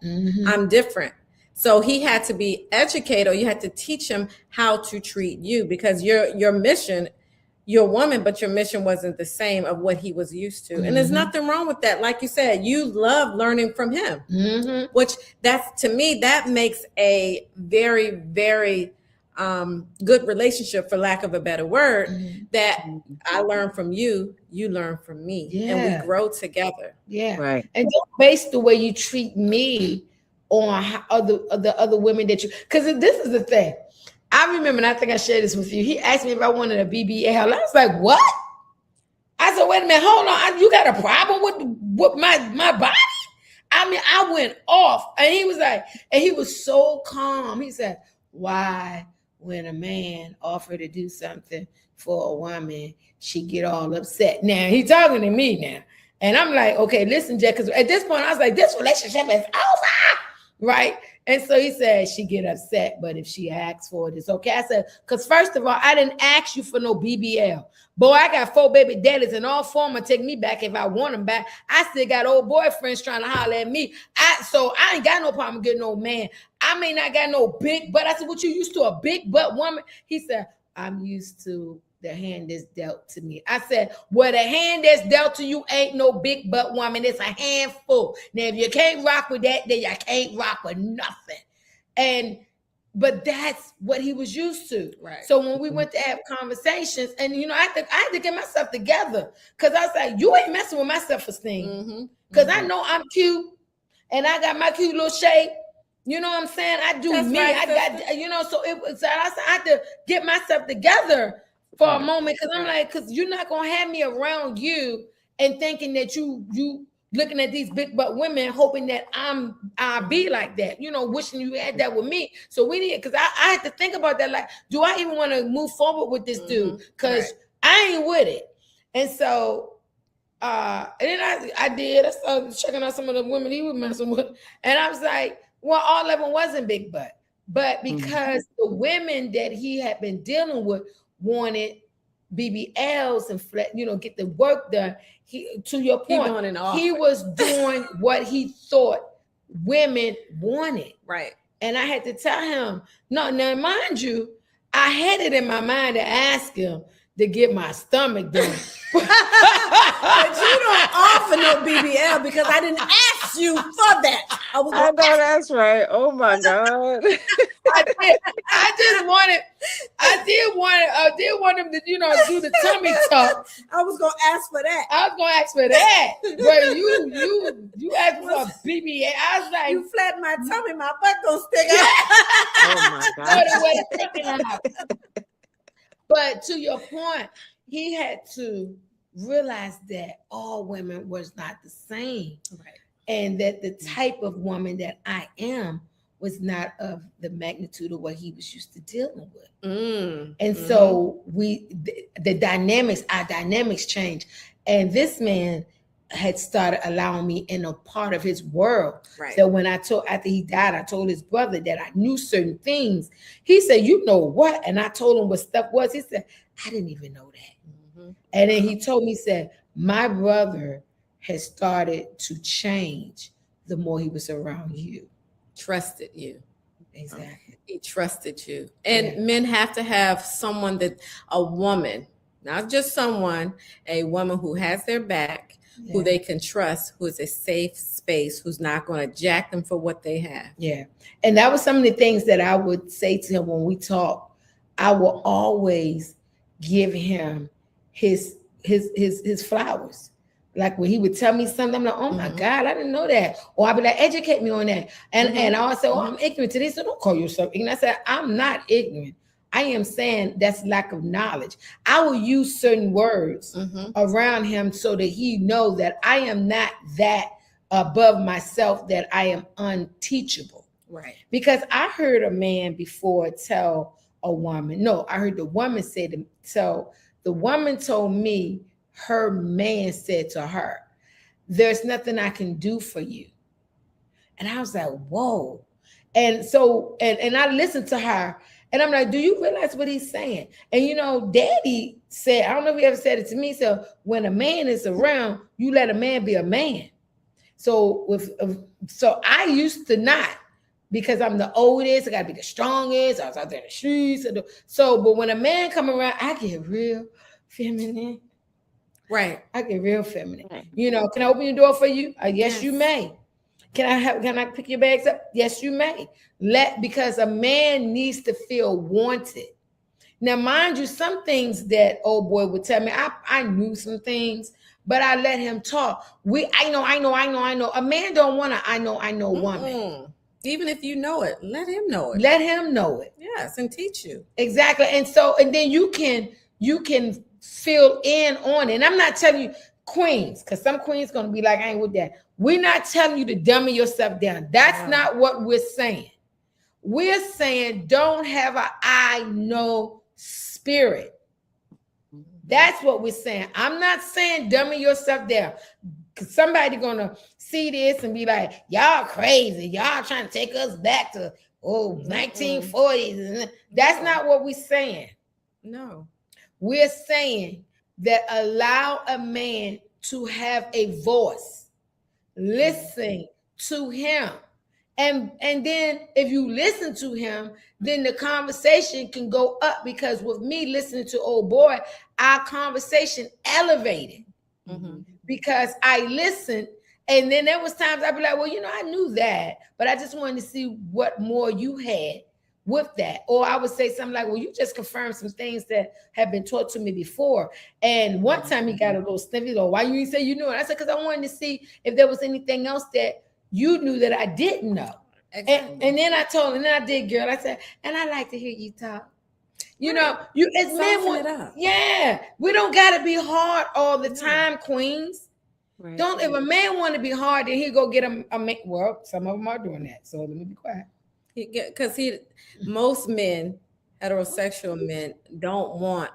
I'm different. So he had to be educated, or you had to teach him how to treat you, because your mission, you're a woman, but your mission wasn't the same of what he was used to. And there's nothing wrong with that. Like you said, you love learning from him, which to me, that makes a very, very good relationship, for lack of a better word, that I learn from you, you learn from me, and we grow together. Yeah. Right. And don't base the way you treat me on how the other women that you, because this is the thing. I remember, and I think I shared this with you. He asked me if I wanted a BBL. I was like, what? I said, wait a minute, hold on. You got a problem with my body? I mean, I went off. And he was like, and he was so calm. He said, why, when a man offered to do something for a woman, she get all upset? Now, he talking to me now. And I'm like, okay, listen, Jack, because at this point, I was like, this relationship is over, right? And so he said, she get upset, but if she asks for it, it's okay. I said, because first of all, I didn't ask you for no BBL. Boy, I got 4 baby daddies, and all 4 will take me back if I want them back. I still got old boyfriends trying to holler at me. So I ain't got no problem getting no man. I may not got no big butt. I said, what, you used to a big butt woman? He said, I'm used to the hand that's dealt to me. I said, well, the hand that's dealt to you ain't no big butt woman. It's a handful. Now, if you can't rock with that, then you can't rock with nothing. But that's what he was used to. Right. So when we went to have conversations, and I had to get myself together, because I was like, you ain't messing with my self-esteem. Because I know I'm cute, and I got my cute little shape. You know what I'm saying? I do That's me. right, I got, so it was. I had to get myself together for a moment, because I'm like, because you're not gonna have me around you and thinking that you looking at these big butt women, hoping that I'll be like that, wishing you had that with me. So we need, because I had to think about that. Like, do I even want to move forward with this dude? Because I ain't with it. And so, and then I did. I started checking out some of the women he was messing with, and I was like, well, all of them wasn't big butt, but because the women that he had been dealing with wanted BBLs and get the work done. To your point, he was doing what he thought women wanted. Right. And I had to tell him, no, now mind you, I had it in my mind to ask him to get my stomach done. But you don't offer no BBL because I didn't ask you for that. I know that's right. Oh my God. I did want him to, do the tummy tuck. I was gonna ask for that. But you asked for a BBL. I was like, you flatten my tummy, my butt gonna stick out. Oh my God. But to your point, he had to realize that all women was not the same. Right. And that the type of woman that I am was not of the magnitude of what he was used to dealing with. Mm. And Mhm. so the dynamics, our dynamics changed. And this man had started allowing me in a part of his world. Right. So when after he died, I told his brother that I knew certain things. He said, "You know what?" And I told him what stuff was. He said, "I didn't even know that." Mhm. And then he told me, he said, "My brother has started to change the more he was around you." Trusted you. Exactly. He trusted you. And Yeah. men have to have someone a woman, not just someone, a woman who has their back, who Yeah. they can trust, who is a safe space, who's not going to jack them for what they have. Yeah. And that was some of the things that I would say to him when we talk. I will always give him his flowers. Like when he would tell me something, I'm like, "Oh my Mhm. God, I didn't know that." Or I'd be like, "Educate me on that." And Mhm. and I would say, "Oh, I'm ignorant to this." So don't call yourself ignorant. I said, "I'm not ignorant. I am saying that's lack of knowledge." I will use certain words Mhm. around him so that he knows that I am not that above myself, that I am unteachable. Right. Because I heard a man before tell a woman, no, I heard the woman say to tell, the woman told me her man said to her, "There's nothing I can do for you." And I was like, whoa. And so, and I listened to her and I'm like, "Do you realize what he's saying?" And you know, Daddy said, I don't know if he ever said it to me. So when a man is around, you let a man be a man. So so I used to not, because I'm the oldest, I gotta be the strongest. I was out there in the streets. But when a man come around, I get real feminine. Right. I get real feminine. Right. You know, "Can I open your door for you?" Yes, you Yes. may. Can I pick your bags up? Yes, you may. Because a man needs to feel wanted. Now, mind you, some things that old boy would tell me, I knew some things, but I let him talk. I know. A man don't want to I know woman. Mm-mm. Even if you know it, let him know it. Let him know it. Yes, and teach you. Exactly. And then you can fill in on it. And I'm not telling you queens, because some queens gonna be like, "I ain't with that." We're not telling you to dummy yourself down. That's No. not what we're saying. We're saying don't have an I know spirit. That's what we're saying. I'm not saying dummy yourself down. Because somebody gonna see this and be like, "Y'all crazy. Y'all trying to take us back to 1940s." That's No. not what we're saying. No. We're saying that allow a man to have a voice. Listen to him. And then if you listen to him, then the conversation can go up, because with me listening to old boy, our conversation elevated Mhm. because I listened. And then there was times I'd be like, "Well, I knew that, but I just wanted to see what more you had with that." Or I would say something like, "Well, you just confirmed some things that have been taught to me before." And one time he got a little snippy, "Oh, why you didn't say you knew it?" I said, "Because I wanted to see if there was anything else that you knew that I didn't know." Exactly. And then I told him, and then I did, girl. I said, "And I like to hear you talk." As men, Soften it up. yeah, we don't gotta be hard all the time, queens. Right. Don't, if a man want to be hard, then he go get a man. Well, some of them are doing that. So let me be quiet. Because most men, heterosexual men, don't want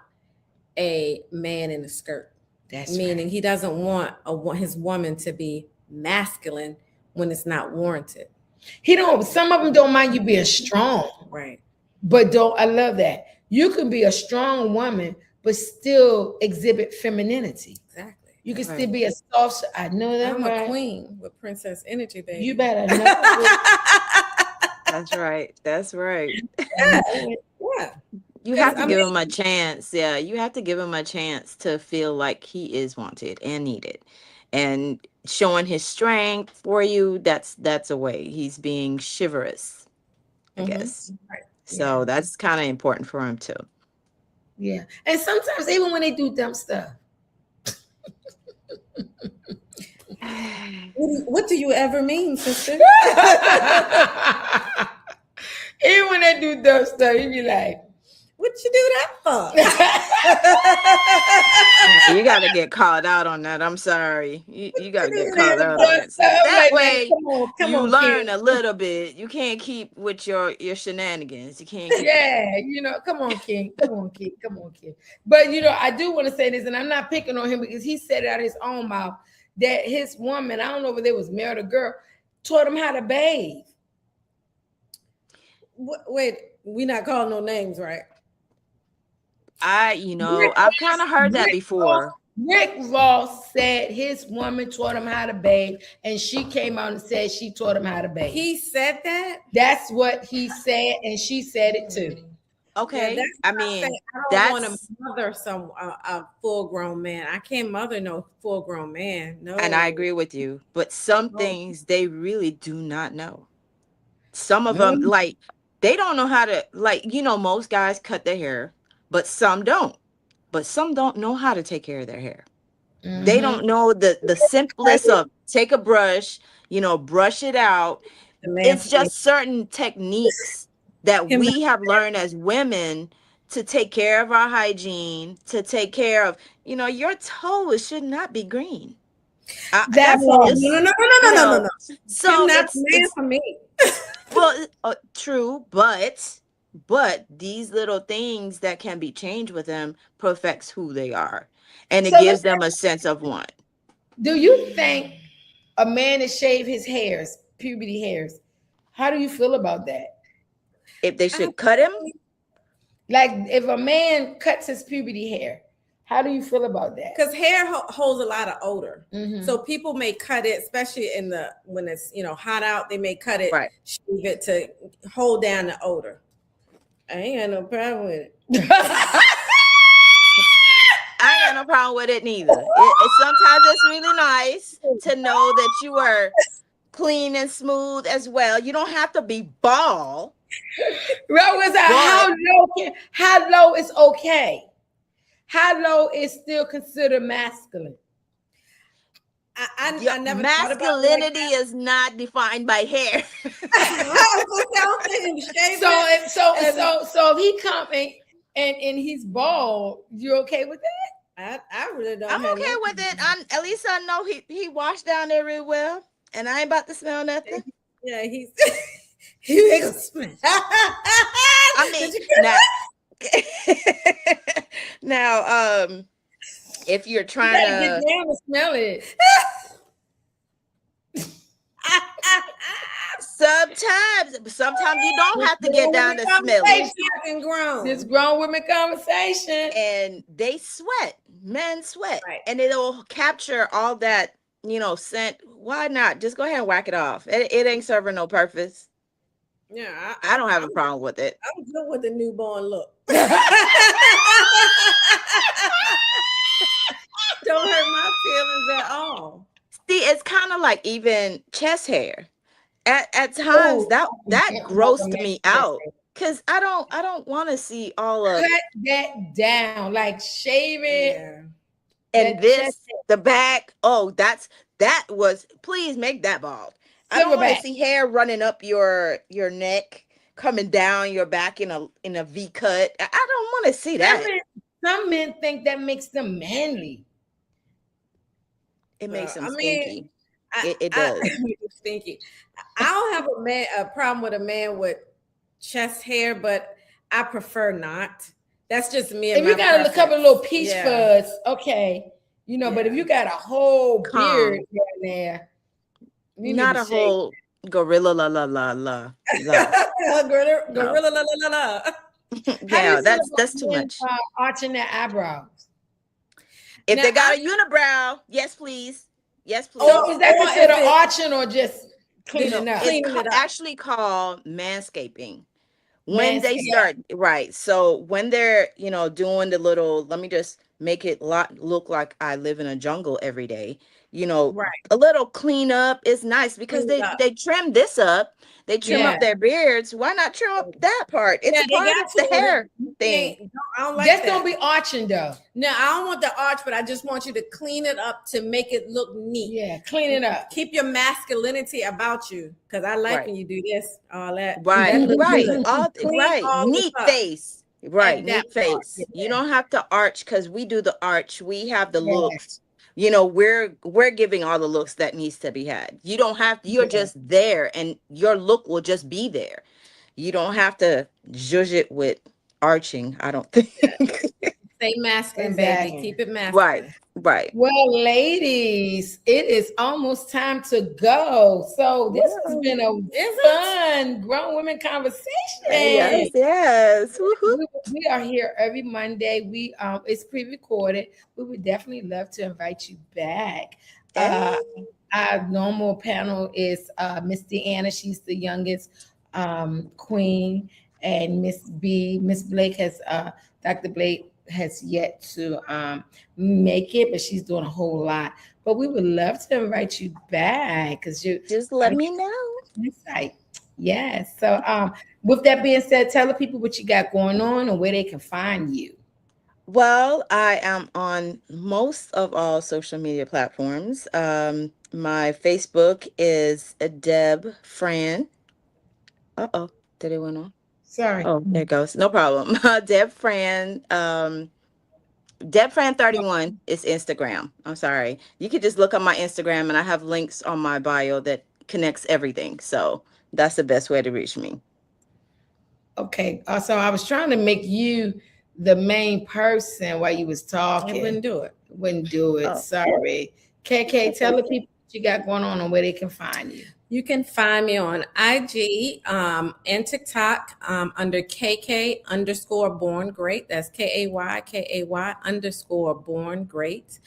a man in a skirt. That's Meaning he doesn't want his woman to be masculine when it's not warranted. Some of them don't mind you being strong, Right. but I love that. You can be a strong woman, but still exhibit femininity. Exactly. You can Right. still be a soft. I know that. I'm right? a queen with princess energy, baby. You better know. That's right. That's right. Yeah. You have to give him a chance. Yeah, you have to give him a chance to feel like he is wanted and needed. And showing his strength for you, that's a way. He's being chivalrous, I Mhm. guess. Right. So that's kind of important for him too. Yeah. And sometimes even when they do dumb stuff. What do you ever mean, sister? Even when they do dumb stuff, you be like, What What you do that for? You got to get called out on that. I'm sorry. You got to get called out on But, that. So that like, man, way Come you on, learn kid. a little bit. You can't keep with your shenanigans. You can't keep. yeah, come on, King. Come on, King. Come on, King. But I do want to say this, and I'm not picking on him because he said it out of his own mouth that his woman, I don't know whether it was married or girl, taught him how to bathe. Wait, we not calling no names, right? I've kind of heard that before. Rick Ross said his woman taught him how to bathe, and she came out and said she taught him how to bathe. He said that? That's what he said, and she said it too. Okay. Yeah, I mean, I don't want to mother a full-grown man. I can't mother no full-grown man. No. and I agree with you. But some things they really do not know. Some of them, like, they don't know how to, like, most guys cut their hair, but some don't. But some don't know how to take care of their hair. They don't know the simplest of take a brush, brush it out. It's just certain techniques that we have learned as women to take care of our hygiene, to take care of, your toes should not be green. That's all. No. So that's man for me. Well, true, but these little things that can be changed with them perfects who they are, and it gives them a sense of one. Do you think a man to shave his hairs, puberty hairs? How do you feel about that? If they should cut him? Like if a man cuts his puberty hair, how do you feel about that? Because hair holds a lot of odor. Mm-hmm. So people may cut it, especially when it's hot out, they may cut it, shave it to hold down the odor. I ain't got no problem with it. I ain't got no problem with it neither. Sometimes it's really nice to know that you are clean and smooth as well. You don't have to be bald. How low is okay? How low is still considered masculine? I never masculinity is not defined by hair. So if he come and he's bald, you okay with that? I really don't. I'm okay with it. At least I know he washed down there real well, and I ain't about to smell nothing. Yeah, he ain't gonna smell. I mean, now, if you're trying to get down and smell it. Sometimes you don't have to get down to smell it. This grown women conversation. And they sweat. Men sweat. Right. And it'll capture all that, scent. Why not? Just go ahead and whack it off. It ain't serving no purpose. Yeah, I don't have a problem with it. I'm good with the newborn look. Don't hurt my feelings at all. See, it's kind of like even chest hair. At times that grossed me out because I don't want to see all of cut that down, like shave it. Yeah. And the back. Oh, that was. Please make that bald. I don't want to see hair running up your neck, coming down your back in a V cut. I don't want to see that. Some men think that makes them manly. It makes them stinky. It does. Stinky. I don't have a problem with a man with chest hair, but I prefer not. That's just me. If you got a couple of little peach fuzz, okay, but if you got a whole beard down there, not a whole gorilla la. Gorilla la. Yeah, that's too much. Arching their eyebrows. If they got a unibrow, yes, please. Yes, please. So is that considered arching or just cleaning up? It's actually called manscaping. When they start, right. So when they're, doing the little, let me just make it look like I live in a jungle every day. A little cleanup is nice because they trim this up. They trim up their beards. Why not trim up that part? It's part of the hair thing. I don't like That's that. Don't be arching though. No, I don't want the arch, but I just want you to clean it up to make it look neat. Yeah, clean it up. Keep your masculinity about you, because I like when you do this, all that. Right. Neat face. Right, at that neat part. face. You don't have to arch because we do the arch. We have the Yeah. looks. You know, we're giving all the looks that needs to be had. You don't have, you're Yeah. just there and your look will just be there. You don't have to zhuzh it with arching, I don't think. Stay masculine, baby. Exactly. Keep it Right, masculine. right. Well, ladies, it is almost time to go. So this has Yeah. been a Is it? fun grown women conversation. Yes, yes. Woohoo. We are here every Monday. It's pre-recorded. We would definitely love to invite you back. Uh, Hey. our normal panel is Miss Deanna. She's the youngest queen, and Miss Blake has Dr. Blake has yet to make it, but she's doing a whole lot. But we would love to invite you back because you Just let me know. insight. Yes. So with that being said, tell the people what you got going on and where they can find you. Well, I am on most of all social media platforms. My Facebook is Deb Fran. Uh-oh, did it went on? Sorry. Oh, there it goes. No problem. Deb Fran. Deb Fran 31 is Instagram. I'm sorry. You could just look on my Instagram and I have links on my bio that connects everything. So that's the best way to reach me. Okay. So I was trying to make you the main person while you was I talking. wouldn't do it. Wouldn't do it. Oh. Sorry. KK, tell the people what you got going on and where they can find you. You can find me on IG and TikTok under KK_born great. That's KAY_born great.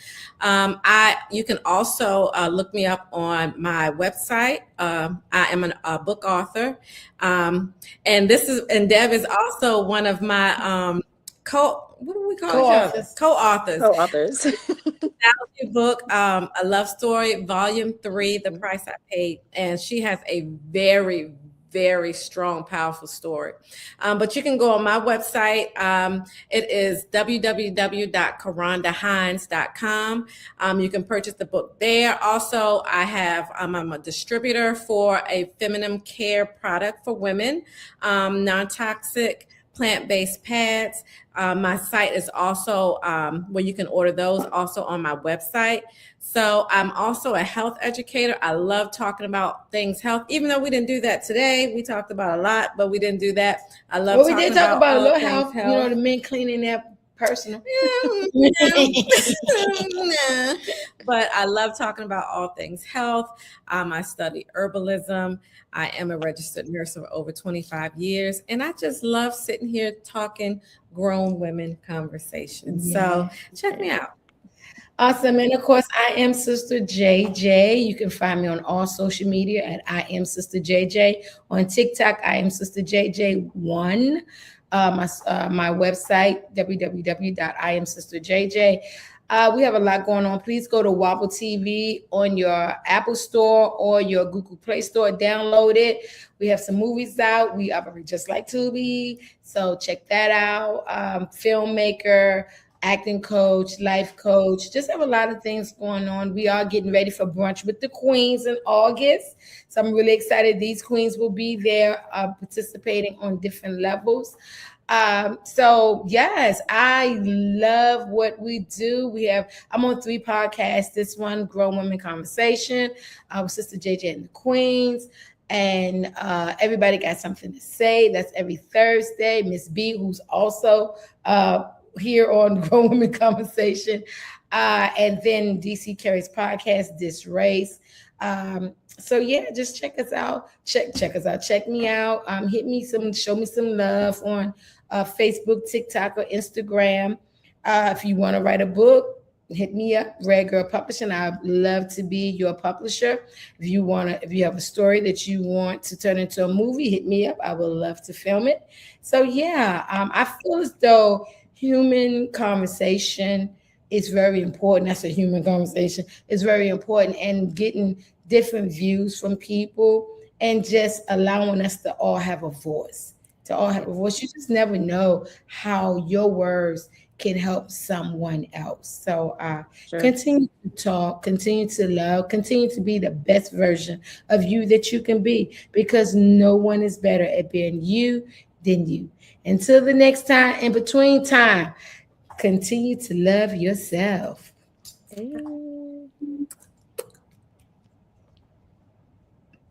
You can also look me up on my website. I am a book author, and Deb is also one of my what do we call Co-authors. Co-authors. Co-authors. Book, A Love Story, Volume 3, The Price I Paid. And she has a very, very strong, powerful story. But you can go on my website. It is www.karondahines.com. You can purchase the book there. Also, I'm a distributor for a feminine care product for women, non-toxic, plant-based pads. My site is also where you can order those, also on my website. So I'm also a health educator. I love talking about things health, even though we didn't do that today. We talked about a lot, but we didn't do that. I love. Well, we did talk about a all little things health. You know, the men cleaning their personal. But I love talking about all things health. I study herbalism. I am a registered nurse for over 25 years. And I just love sitting here talking grown women conversations. So check me out. Awesome. And of course, I am Sister JJ. You can find me on all social media at I am Sister JJ. On TikTok, I am Sister JJ1. My website, www.iamsisterjj. We have a lot going on. Please go to Wobble TV on your Apple Store or your Google Play Store. Download it. We have some movies out. We operate just like Tubi. So check that out. Filmmaker, acting coach, life coach. Just have a lot of things going on. We are getting ready for brunch with the queens in August. So I'm really excited. These queens will be there participating on different levels. So yes, I love what we do. I'm on 3 podcasts. This one, Grown Women Conversation, with Sister JJ and the Queens. And everybody got something to say. That's every Thursday. Miss B, who's also here on Grown Women Conversation. And then DC Carey's podcast, This Race. So yeah, just check us out. Check us out. Check me out. Show me some love on Facebook, TikTok, or Instagram. If you want to write a book, hit me up, Red Girl Publishing. I'd love to be your publisher. If you have a story that you want to turn into a movie, hit me up. I would love to film it. So yeah, I feel as though human conversation is very important. That's a human conversation. It's very important, and getting different views from people and just allowing us to all have a voice. You just never know how your words can help someone else. So Sure. Continue to talk, continue to love, continue to be the best version of you that you can be, because no one is better at being you than you. Until the next time, in between time, continue to love yourself. Hey.